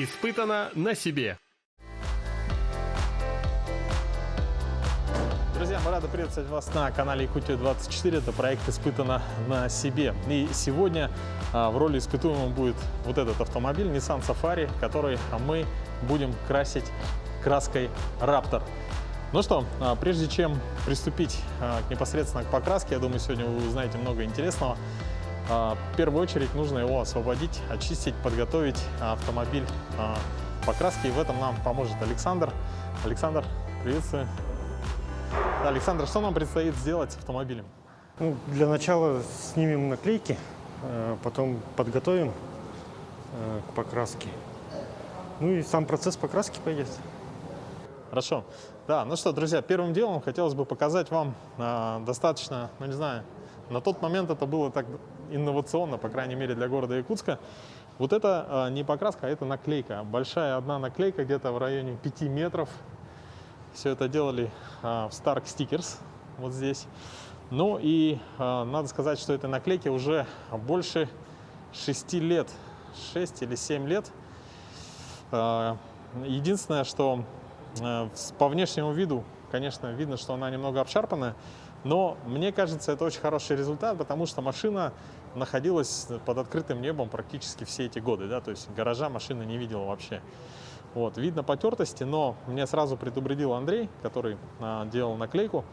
Испытано на себе. Друзья, мы рады приветствовать вас на канале Якутия 24. Это проект «Испытано на себе». И сегодня в роли испытуемого будет вот этот автомобиль Nissan Safari, который мы будем красить краской Raptor. Ну что, прежде чем приступить непосредственно к покраске, я думаю, сегодня вы узнаете много интересного. В первую очередь нужно его освободить, очистить, подготовить автомобиль к покраске. И в этом нам поможет Александр. Александр, приветствую. Александр, что нам предстоит сделать с автомобилем? Ну, для начала снимем наклейки, потом подготовим к покраске. Ну и сам процесс покраски пойдет. Хорошо. Да, ну что, друзья, первым делом хотелось бы показать вам достаточно, ну не знаю, на тот момент это было так инновационно, по крайней мере для города Якутска. Вот это не покраска, а это наклейка. Большая одна наклейка, где-то в районе 5 метров. Все это делали в Stark Stickers, вот здесь. Ну и надо сказать, что этой наклейке уже больше 6 лет, 6 или 7 лет. Единственное, что по внешнему виду, конечно, видно, что она немного обшарпанная, но мне кажется, это очень хороший результат, потому что машина находилась под открытым небом практически все эти годы, да, то есть гаража машина не видела вообще. Вот, видно потертости, но мне сразу предупредил Андрей, который делал наклейку,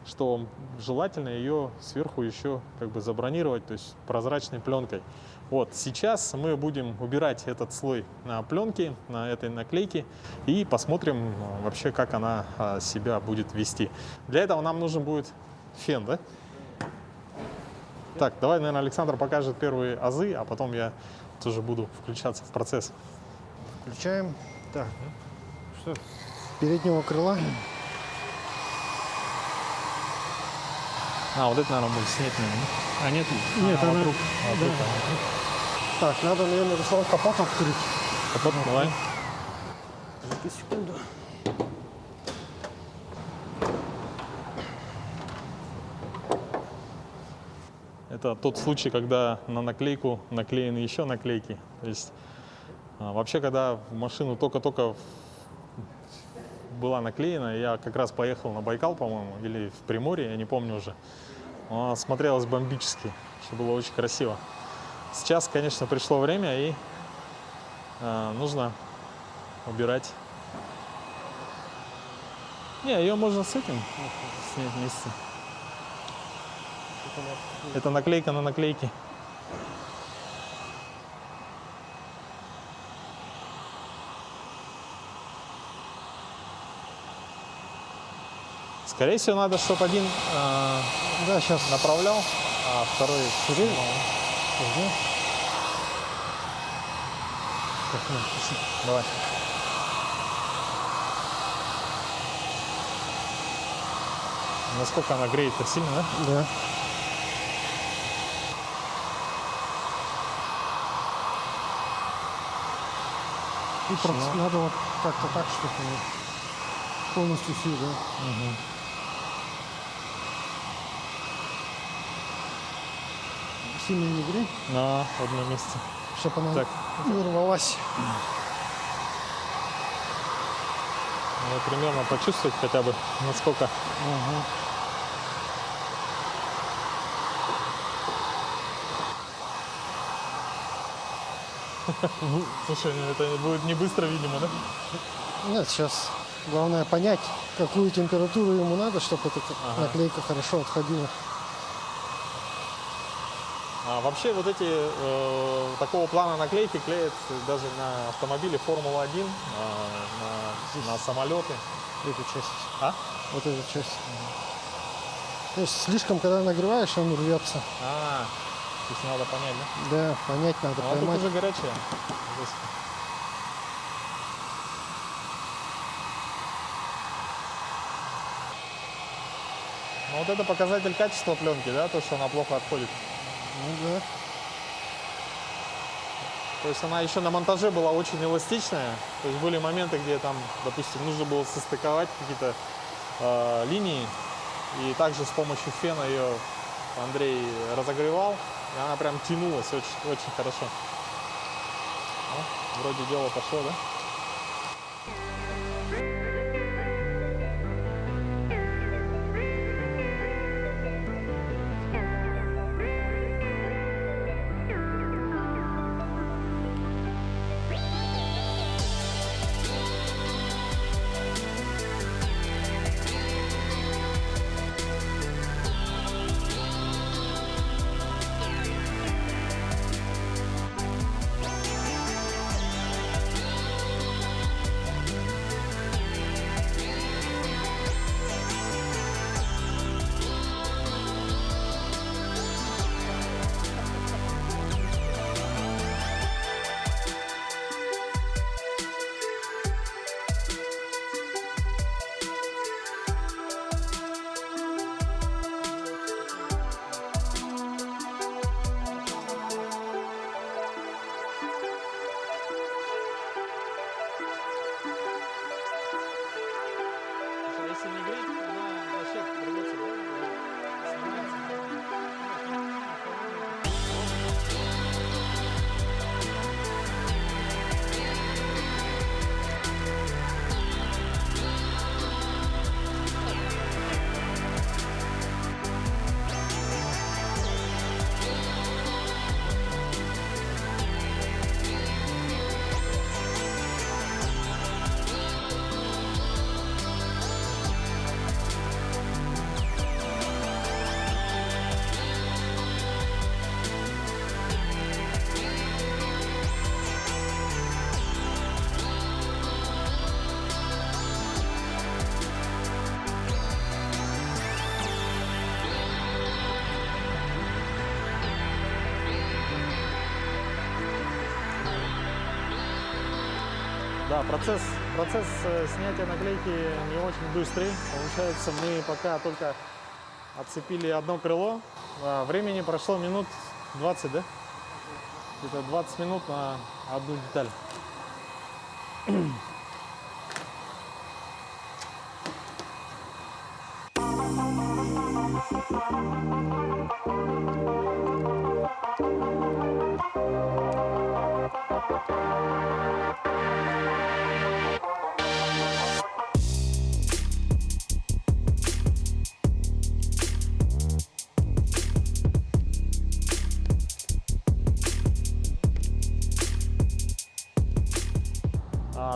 что желательно ее сверху еще как бы забронировать, то есть прозрачной пленкой. Вот, сейчас мы будем убирать этот слой пленки на этой наклейке и посмотрим вообще, как она себя будет вести. Для этого нам нужен будет фен, да? Так, давай, наверное, Александр покажет первые азы, а потом я тоже буду включаться в процесс. Включаем. Так, что, с переднего крыла. Вот это, наверное, будет снять, наверное. А нет? Нет, она... вокруг. Да. Так, надо, наверное, Руслан, капот открыть. Капот, давай. Подожди секунду. Это тот случай, когда на наклейку наклеены еще наклейки. То есть вообще, когда в машину только-только была наклеена, я как раз поехал на Байкал, по-моему, или в Приморье, я не помню уже. Она смотрелась бомбически, что было очень красиво. Сейчас, конечно, пришло время, и нужно убирать. Не, ее можно с этим снять вместе. Это наклейка на наклейке. Скорее всего, надо, чтобы один Да, сейчас направлял, а второй Подожди. Давай. Насколько она греет-то сильно, да? Да. И надо вот как-то так, чтобы полностью всю, да? Сильно не грей, На одном месте. чтобы она Так. не рвалась. Надо примерно почувствовать хотя бы, насколько. Ага. Слушай, это будет не быстро, видимо, да? Нет, сейчас главное понять, какую температуру ему надо, чтобы эта наклейка хорошо отходила. Вообще вот эти такого плана наклейки клеят даже на автомобиле Формула-1, на самолеты. Эту часть. А? Вот эту часть. То есть слишком, когда нагреваешь, он рвется. То есть надо понять, да? Да, понять надо, А тут поймать. уже горячая. Ну вот это показатель качества пленки, да, то, что она плохо отходит. Ну да. То есть она еще на монтаже была очень эластичная. То есть были моменты, где там, допустим, нужно было состыковать какие-то линии. И также с помощью фена ее Андрей разогревал. И она прям тянулась очень, очень хорошо. Вроде дело пошло, да? Если не греть, она вообще рвется, да? Да, процесс снятия наклейки не очень быстрый. Получается, мы пока только отцепили одно крыло. Времени прошло минут 20, да? Где-то 20 минут на одну деталь.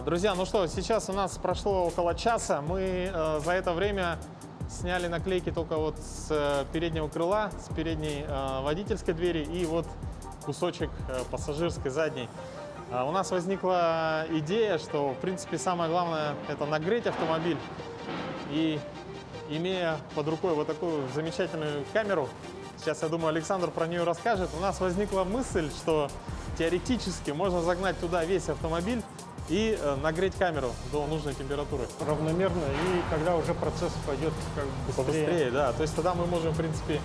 Друзья, ну что, сейчас у нас прошло около часа. Мы за это время сняли наклейки только вот с переднего крыла, с передней водительской двери и вот кусочек пассажирской задней. У нас возникла идея, что в принципе самое главное это нагреть автомобиль. И имея под рукой вот такую замечательную камеру, сейчас я думаю Александр про нее расскажет, у нас возникла мысль, что теоретически можно загнать туда весь автомобиль и нагреть камеру до нужной температуры. Равномерно, и когда уже процесс пойдет как бы быстрее. Побыстрее, да. То есть тогда мы можем, в принципе,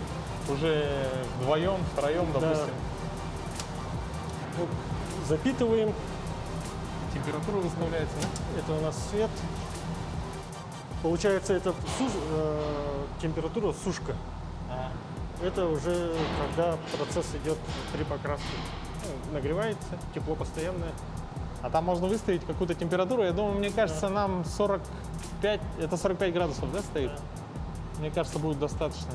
уже вдвоем, втроем, допустим. Да. Вот, запитываем. Температура выставляется, да? Это у нас свет. Получается, это температура сушка. Это уже когда процесс идет при покраске. Ну, нагревается, тепло постоянное. А там можно выставить какую-то температуру. Я думаю, мне кажется, нам 45, это 45 градусов, да, стоит? Да. Мне кажется, будет достаточно.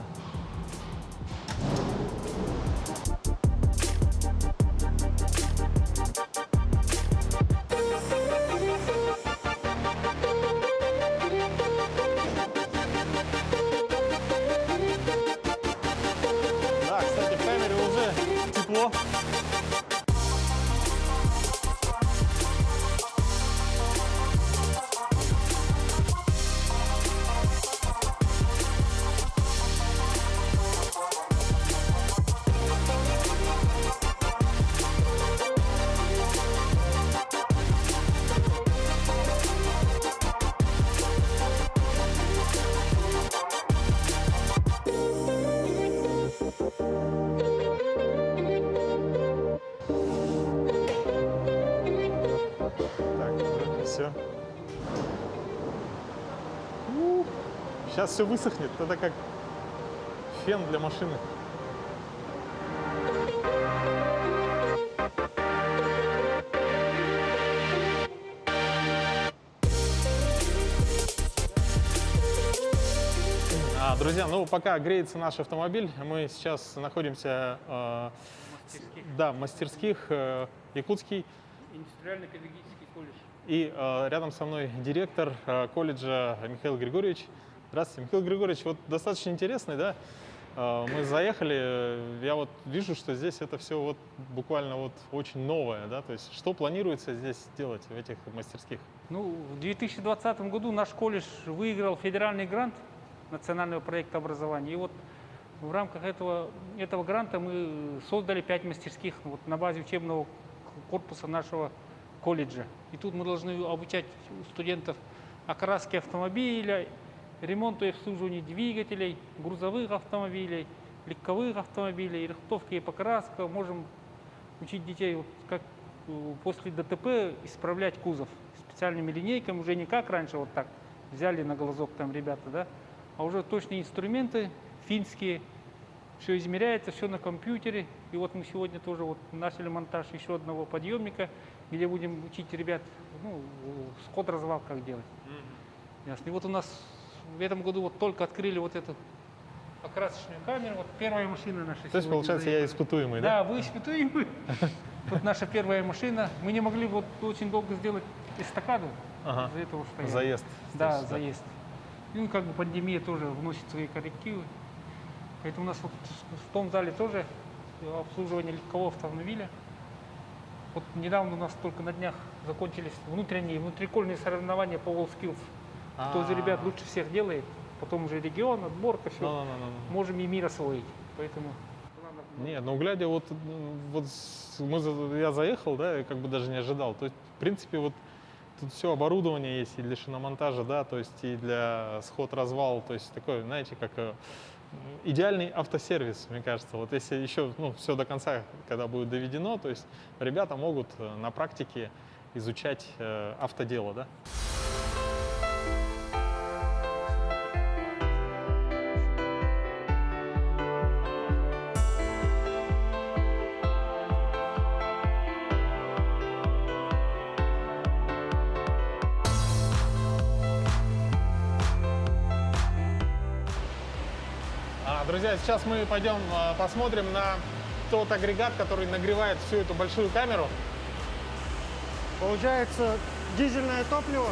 Да, кстати, в камере уже тепло. Все. Сейчас все высохнет. Это как фен для машины. Друзья, ну пока греется наш автомобиль, мы сейчас находимся да, в мастерских Якутский. Индустриально-педагогический колледж. И рядом со мной директор колледжа Михаил Григорьевич. Здравствуйте, Михаил Григорьевич. Вот достаточно интересный, да? Мы заехали, я вот вижу, что здесь это все вот буквально вот очень новое, да? То есть что планируется здесь делать в этих мастерских? Ну, в 2020 году наш колледж выиграл федеральный грант национального проекта образования. И вот в рамках этого гранта мы создали 5 мастерских вот, на базе учебного корпуса нашего колледжа. И тут мы должны обучать студентов окраске автомобиля, ремонту и обслуживанию двигателей, грузовых автомобилей, легковых автомобилей, рихтовки и покраска. Можем учить детей, вот, как после ДТП исправлять кузов специальными линейками, уже не как раньше, вот так взяли на глазок там ребята, да, а уже точные инструменты финские, все измеряется, все на компьютере. И вот мы сегодня тоже вот начали монтаж еще одного подъемника, где будем учить ребят, ну, сход-развал как делать. Ясно. И вот у нас в этом году вот только открыли вот эту покрасочную камеру, вот первая машина наша. То есть, получается, я испытуемый, да? Да, вы испытуемый. Вот наша первая машина. Мы не могли вот очень долго сделать эстакаду из-за этого стояли. Заезд. Да, заезд. И, ну, как бы пандемия тоже вносит свои коррективы. Поэтому у нас вот в том зале тоже обслуживание легкового автомобиля. Вот недавно у нас только на днях закончились внутренние, внутрикольные соревнования по WorldSkills. Кто из ребят лучше всех делает, потом уже регион, отборка, все. Можем и мир освоить. Поэтому... Нет, ну глядя, вот я заехал, да, и как бы даже не ожидал. То есть, в принципе, вот тут все оборудование есть и для шиномонтажа, да, то есть и для сход-развал, то есть такой, знаете, как идеальный автосервис, мне кажется. Вот если еще, ну, все до конца, когда будет доведено, то есть ребята могут на практике изучать автодело, да. Друзья, сейчас мы пойдем посмотрим на тот агрегат, который нагревает всю эту большую камеру. Получается дизельное топливо,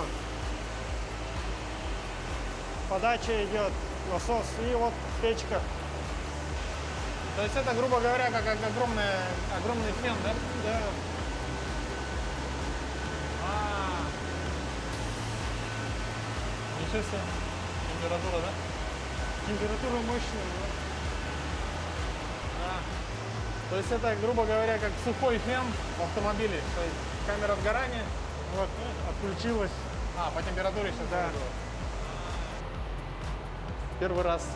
подача идет, насос и вот печка. То есть это, грубо говоря, как огромный фен, да? Да. Ничего себе. Температура, да? Температура мощная, Да. То есть это, грубо говоря, как сухой фен в автомобиле. То есть камера сгорания. Вот, отключилась. По температуре сейчас. Да. Первый раз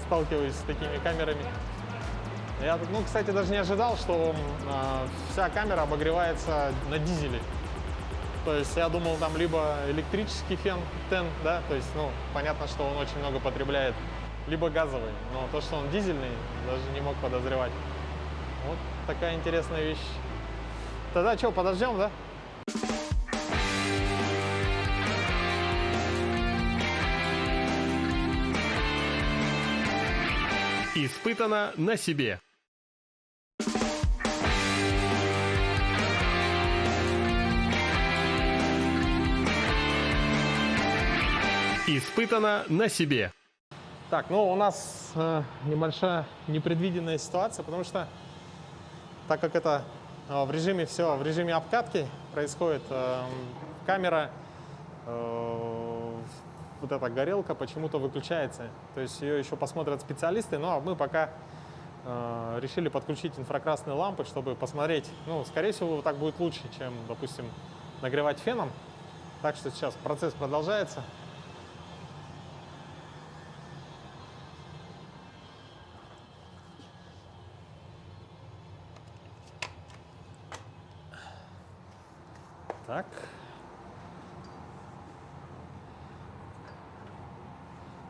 сталкиваюсь с такими камерами. Я, ну, кстати, даже не ожидал, что вся камера обогревается на дизеле. То есть я думал, там либо электрический фен, да, то есть, ну, понятно, что он очень много потребляет, либо газовый, но то, что он дизельный, даже не мог подозревать. Вот такая интересная вещь. Тогда что, подождем, да? Испытано на себе. Испытано на себе. Так, ну у нас небольшая непредвиденная ситуация, потому что так как это в режиме обкатки происходит, камера, вот эта горелка почему-то выключается. То есть ее еще посмотрят специалисты, но мы пока решили подключить инфракрасные лампы, чтобы посмотреть. Ну, скорее всего, так будет лучше, чем, допустим, нагревать феном. Так что сейчас процесс продолжается. Так.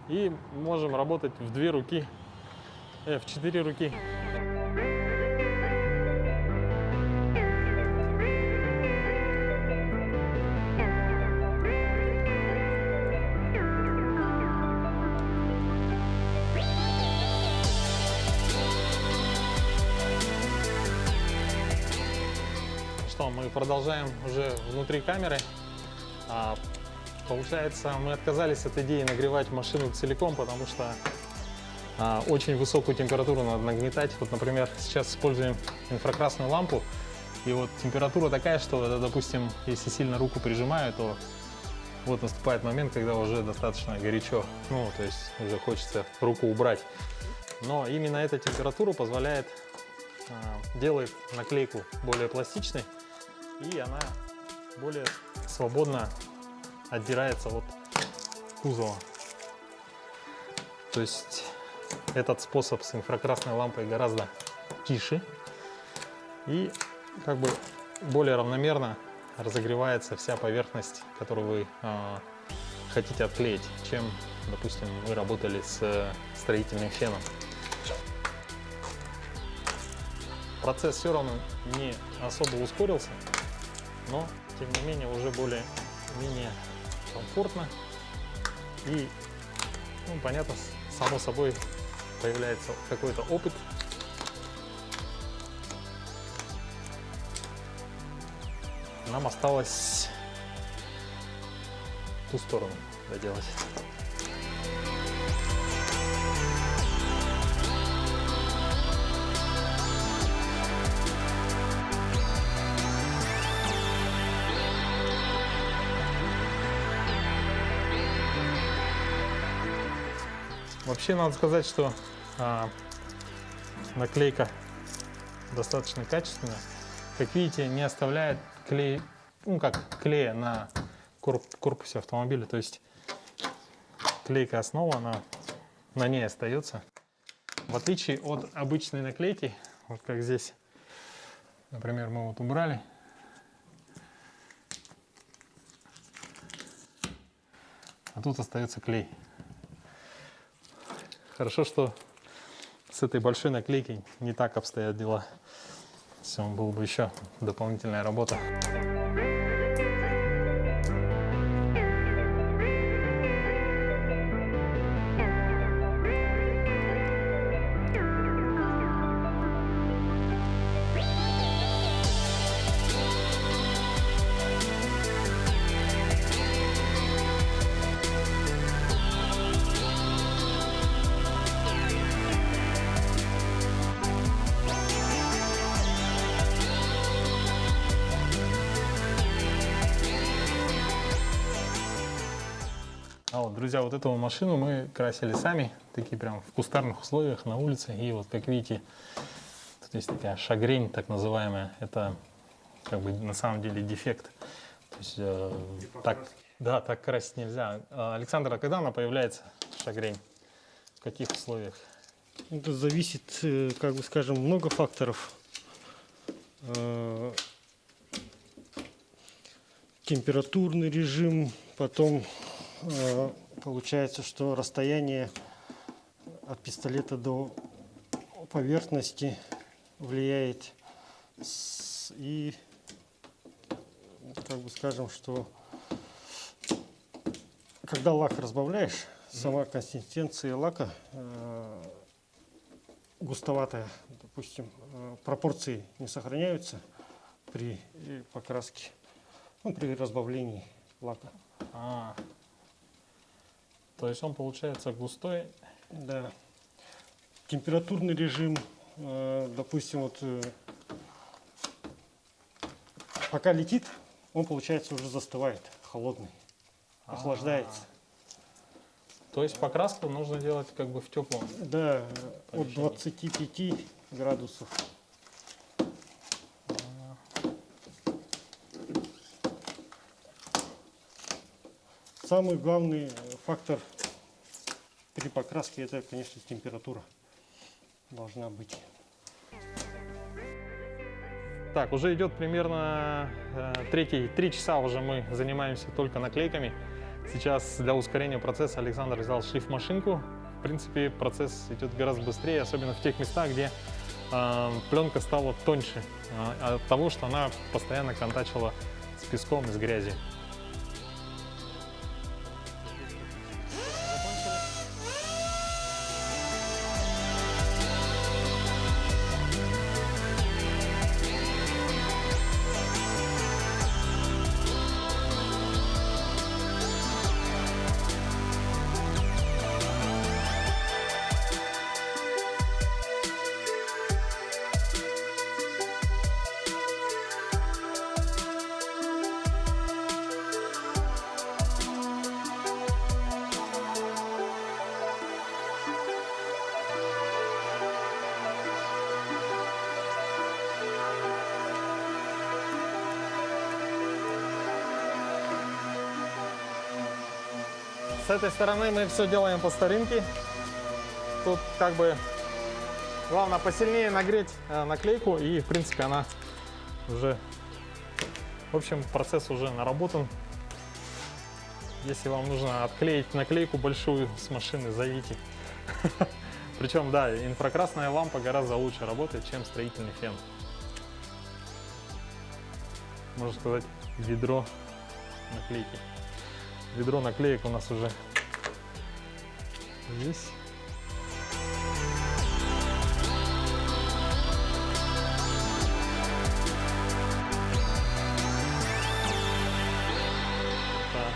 И можем работать в 2 руки, в 4 руки. что, мы продолжаем уже внутри камеры. Получается, мы отказались от идеи нагревать машину целиком, потому что очень высокую температуру надо нагнетать. Вот, например, сейчас используем инфракрасную лампу, и вот температура такая, что, допустим, если сильно руку прижимаю, то вот наступает момент, когда уже достаточно горячо, ну, то есть уже хочется руку убрать. Но именно эта температура позволяет, делает наклейку более пластичной, и она более свободно отдирается от кузова. То есть этот способ с инфракрасной лампой гораздо тише и как бы более равномерно разогревается вся поверхность, которую вы хотите отклеить, чем, допустим, вы работали с строительным феном. Процесс все равно не особо ускорился, но тем не менее уже более-менее комфортно и, ну, понятно, само собой появляется какой-то опыт. Нам осталось ту сторону доделать. Вообще надо сказать, что наклейка достаточно качественная. Как видите, не оставляет клей, ну как клея на корпусе автомобиля. То есть клейка основа, она на ней остается. В отличие от обычной наклейки, вот как здесь, например, мы вот убрали. А тут остается клей. Хорошо, что с этой большой наклейкой не так обстоят дела. Все, была бы еще дополнительная работа. Друзья, вот эту машину мы красили сами, такие прям в кустарных условиях на улице. И вот как видите, тут есть такая шагрень, так называемая. Это как бы на самом деле дефект. То есть, так красить нельзя. Александр, а когда она появляется, шагрень? В каких условиях? Это зависит, как бы скажем, много факторов. Температурный режим, потом получается, что расстояние от пистолета до поверхности влияет. И как бы скажем, что когда лак разбавляешь, сама консистенция лака густоватая, допустим, пропорции не сохраняются при покраске, ну, при разбавлении лака. То есть он получается густой? Да. Температурный режим, допустим, вот пока летит, он, получается, уже застывает, холодный, охлаждается. То есть покраску нужно делать как бы в теплом? Да, от 25 градусов. Самый главный фактор при покраске — это, конечно, температура должна быть. Так, уже идет примерно 3 часа уже мы занимаемся только наклейками. Сейчас для ускорения процесса Александр взял шлифмашинку. В принципе, процесс идет гораздо быстрее, особенно в тех местах, где пленка стала тоньше от того, что она постоянно контачила с песком и с грязью. этой стороны мы все делаем по старинке. Тут как бы главное посильнее нагреть наклейку, и в принципе она уже, в общем, процесс уже наработан. Если вам нужно отклеить наклейку большую с машины, зовите. Причем, да, инфракрасная лампа гораздо лучше работает, чем строительный фен. Можно сказать, ведро наклейки. Ведро наклеек у нас уже здесь. Так.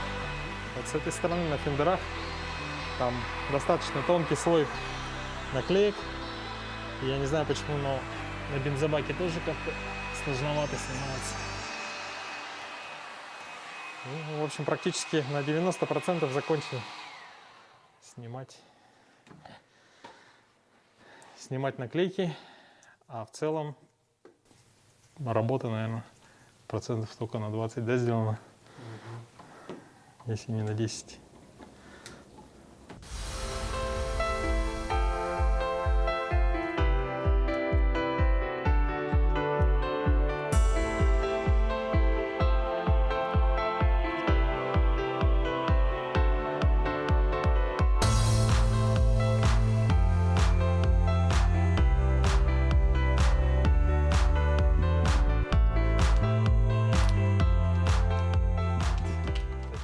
Вот с этой стороны на фендерах там достаточно тонкий слой наклеек. Я не знаю почему, но на бензобаке тоже как-то сложновато снимается. Ну, в общем, практически на 90% закончил снимать наклейки, а в целом работа, наверное, процентов только на 20, да, сделана, если не на 10.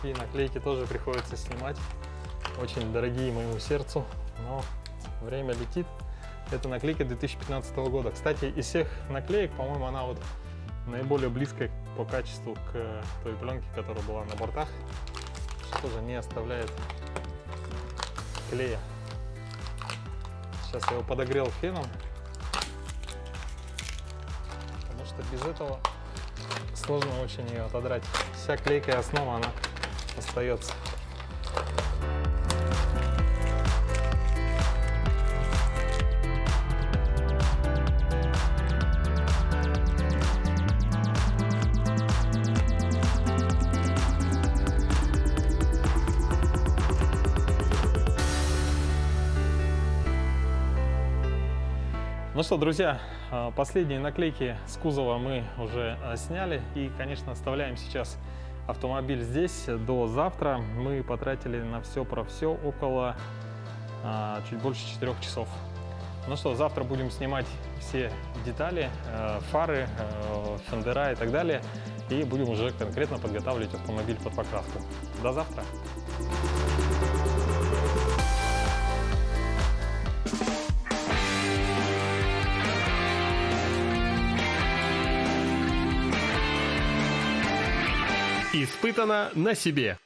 Такие наклейки тоже приходится снимать, очень дорогие моему сердцу, но время летит. Это наклейка 2015 года. Кстати, из всех наклеек, по-моему, она вот наиболее близкая по качеству к той пленке, которая была на бортах, что тоже не оставляет клея. Сейчас я его подогрел феном, потому что без этого сложно очень ее отодрать. Вся клейка и основа, она остается. Ну что, друзья, последние наклейки с кузова мы уже сняли. И, конечно, оставляем сейчас автомобиль здесь до завтра. Мы потратили на все про все около чуть больше 4 часов. Ну что, завтра будем снимать все детали, фары, фендера и так далее. И будем уже конкретно подготавливать автомобиль под покраску. До завтра! Испытано на себе.